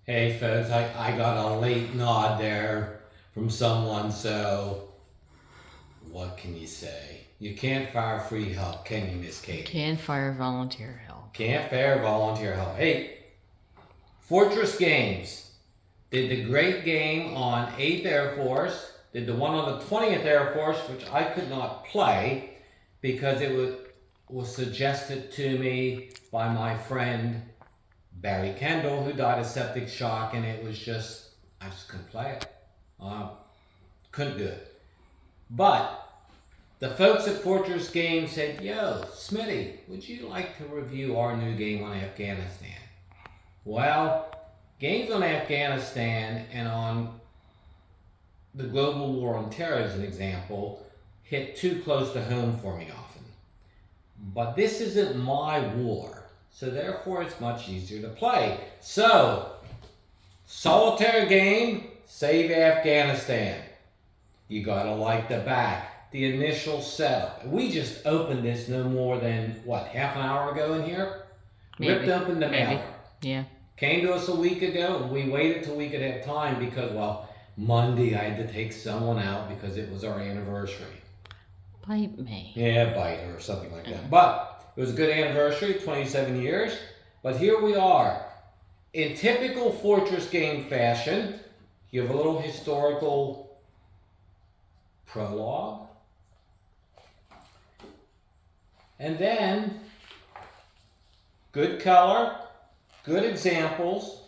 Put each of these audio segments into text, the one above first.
Hey folks, I got a late nod there from someone, so what can you say? You can't fire free help, can you, Miss Katie? Can't fire volunteer help. Can't fire volunteer help. Hey, Fortress Games did the great game on 8th Air Force, did the one on the 20th Air Force, which I could not play because it was suggested to me by my friend Barry Kendall, who died of septic shock, and it was just, I just couldn't play it. Couldn't do it. But the folks at Fortress Games said, yo, Smitty, would you like to review our new game on Afghanistan? Well, games on Afghanistan and on the global war on terror, as an example, hit too close to home for me often. But this isn't my war. So therefore it's much easier to play. So, solitaire game, Save Afghanistan. You gotta like the back, the initial setup. We just opened this no more than, what, half an hour ago in here? Maybe. Ripped open the mailer. Yeah. Came to us a week ago, and we waited till we could have time because, well, Monday I had to take someone out because it was our anniversary. Bite me. Yeah, bite her or something like that. But it was a good anniversary, 27 years. But here we are. In typical Fortress game fashion, you have a little historical prologue. And then, good color, good examples.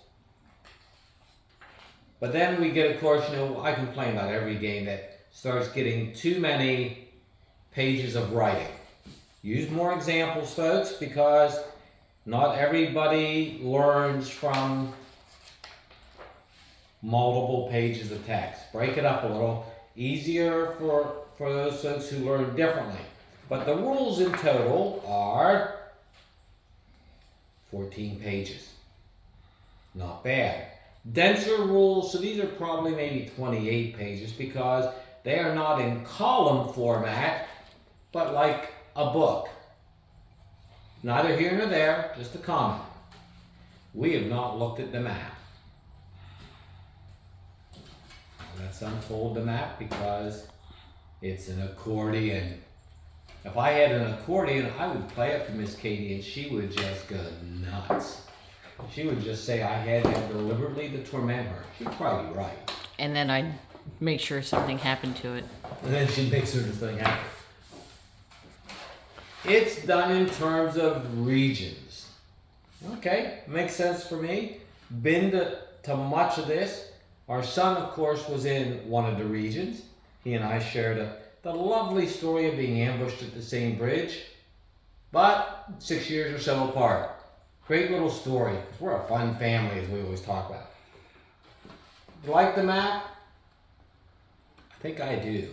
But then we get, of course, I complain about every game that starts getting too many pages of writing. Use more examples, folks, because not everybody learns from multiple pages of text. Break it up a little. Easier for those folks who learn differently. But the rules in total are 14 pages. Not bad. Denser rules, so these are probably maybe 28 pages because they are not in column format, but like a book. Neither here nor there, just a comment. We have not looked at the map. Let's unfold the map because it's an accordion. If I had an accordion, I would play it for Miss Katie and she would just go nuts. She would just say I had that deliberately to torment her. She'd probably be right. And then I'd make sure something happened to it. And then she'd make sure the thing happened. It's done in terms of regions. Okay, makes sense for me. Been to much of this. Our son, of course, was in one of the regions. He and I shared the lovely story of being ambushed at the same bridge, but 6 years or so apart. Great little story, because we're a fun family, as we always talk about. You like the map? I think I do.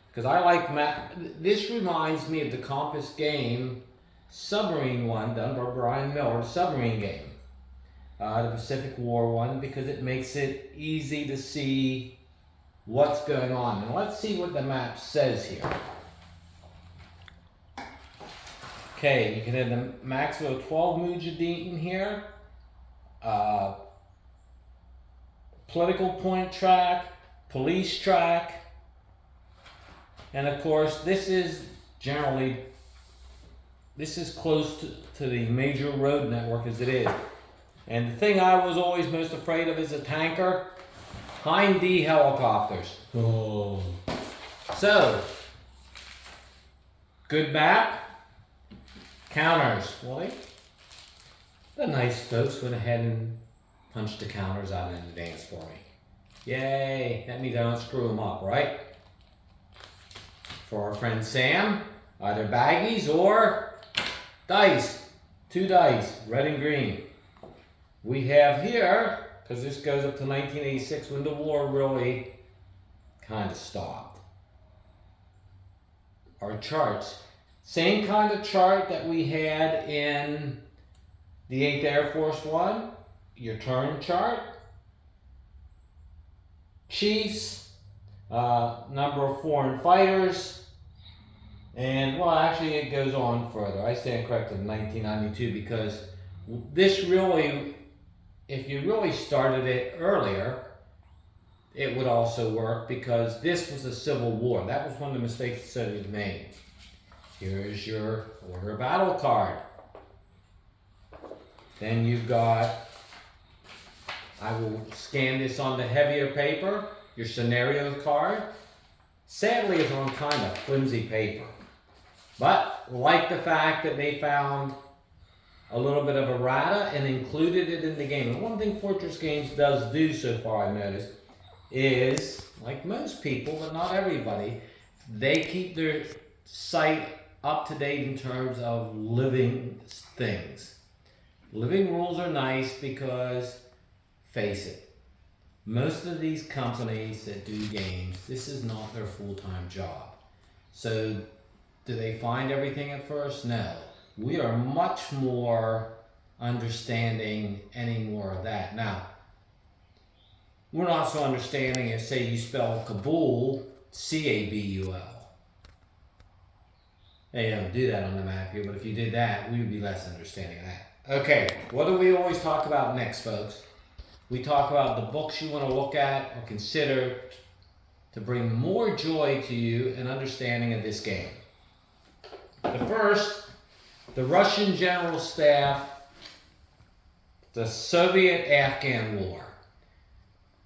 Because I like map. This reminds me of the Compass game, submarine one, done by Brian Miller, the submarine game. The Pacific War one, because it makes it easy to see what's going on. And let's see what the map says here. Okay, you can have the maximum of 12 Mujahadeen here. Political point track, police track. And of course, this is close to the major road network as it is. And the thing I was always most afraid of is a tanker. Hind D helicopters. Oh. So, good map. Counters. Well, the nice folks went ahead and punched the counters out in advance for me. Yay, that means I don't screw them up, right? For our friend Sam, either baggies or dice. 2 dice, red and green. We have here, because this goes up to 1986 when the war really kind of stopped. Our charts. Same kind of chart that we had in the 8th Air Force one. Your turn chart. Chiefs, number of foreign fighters, and well, actually it goes on further. I stand corrected in 1992 because this really if you really started it earlier, it would also work because this was a civil war. That was one of the mistakes the Soviets made. Here's your order of battle card. Then you've got, I will scan this on the heavier paper, your scenario card. Sadly, it's on kind of flimsy paper. But like the fact that they found a little bit of errata and included it in the game. And one thing Fortress Games does do so far, I've noticed, is, like most people, but not everybody, they keep their site up to date in terms of living things. Living rules are nice because, face it, most of these companies that do games, this is not their full-time job. So, do they find everything at first? No. We are much more understanding any more of that. Now, we're not so understanding if, say, you spell Kabul, C-A-B-U-L. They don't do that on the map here, but if you did that, we would be less understanding of that. Okay, what do we always talk about next, folks? We talk about the books you want to look at or consider to bring more joy to you and understanding of this game. The first, the Russian General Staff, the Soviet-Afghan War.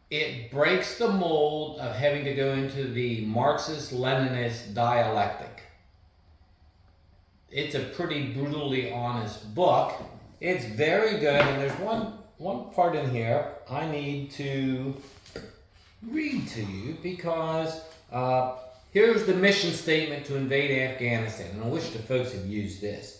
It breaks the mold of having to go into the Marxist-Leninist dialectic. It's a pretty brutally honest book. It's very good, and there's one part in here I need to read to you because here's the mission statement to invade Afghanistan, and I wish the folks had used this.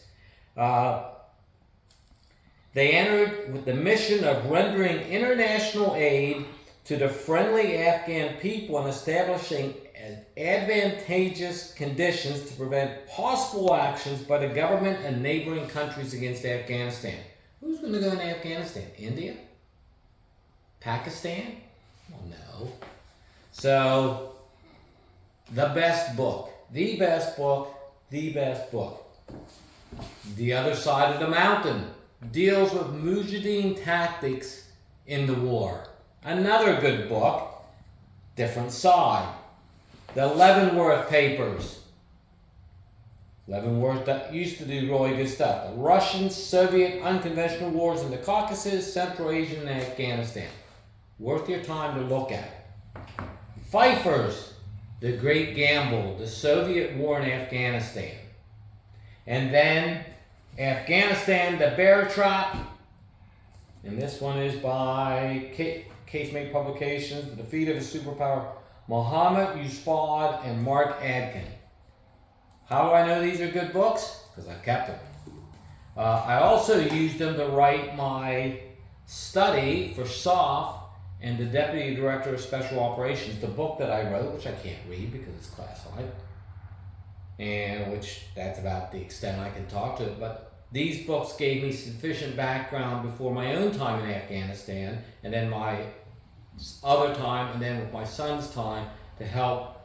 They entered with the mission of rendering international aid to the friendly Afghan people and establishing advantageous conditions to prevent possible actions by the government and neighboring countries against Afghanistan. Who's going to go into Afghanistan? India? Pakistan? Well, no. So, the best book. The best book. The best book. The Other Side of the Mountain deals with Mujahadeen tactics in the war. Another good book, different side. The Leavenworth Papers. Leavenworth that used to do really good stuff. The Russian, Soviet, unconventional wars in the Caucasus, Central Asia, and Afghanistan. Worth your time to look at. Pfeiffer's The Great Gamble, the Soviet War in Afghanistan. And then Afghanistan, The Bear Trap. And this one is by Casemate Publications, The Defeat of a Superpower, Mohammed Yousafzai and Mark Adkin. How do I know these are good books? Because I've kept them. I also used them to write my study for SOF and the Deputy Director of Special Operations, the book that I wrote, which I can't read because it's classified, and which that's about the extent I can talk to it. But these books gave me sufficient background before my own time in Afghanistan, and then my other time, and then with my son's time, to help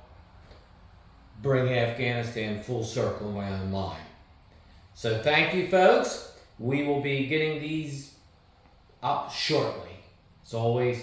bring Afghanistan full circle in my own mind. So thank you, folks. We will be getting these up shortly. As always,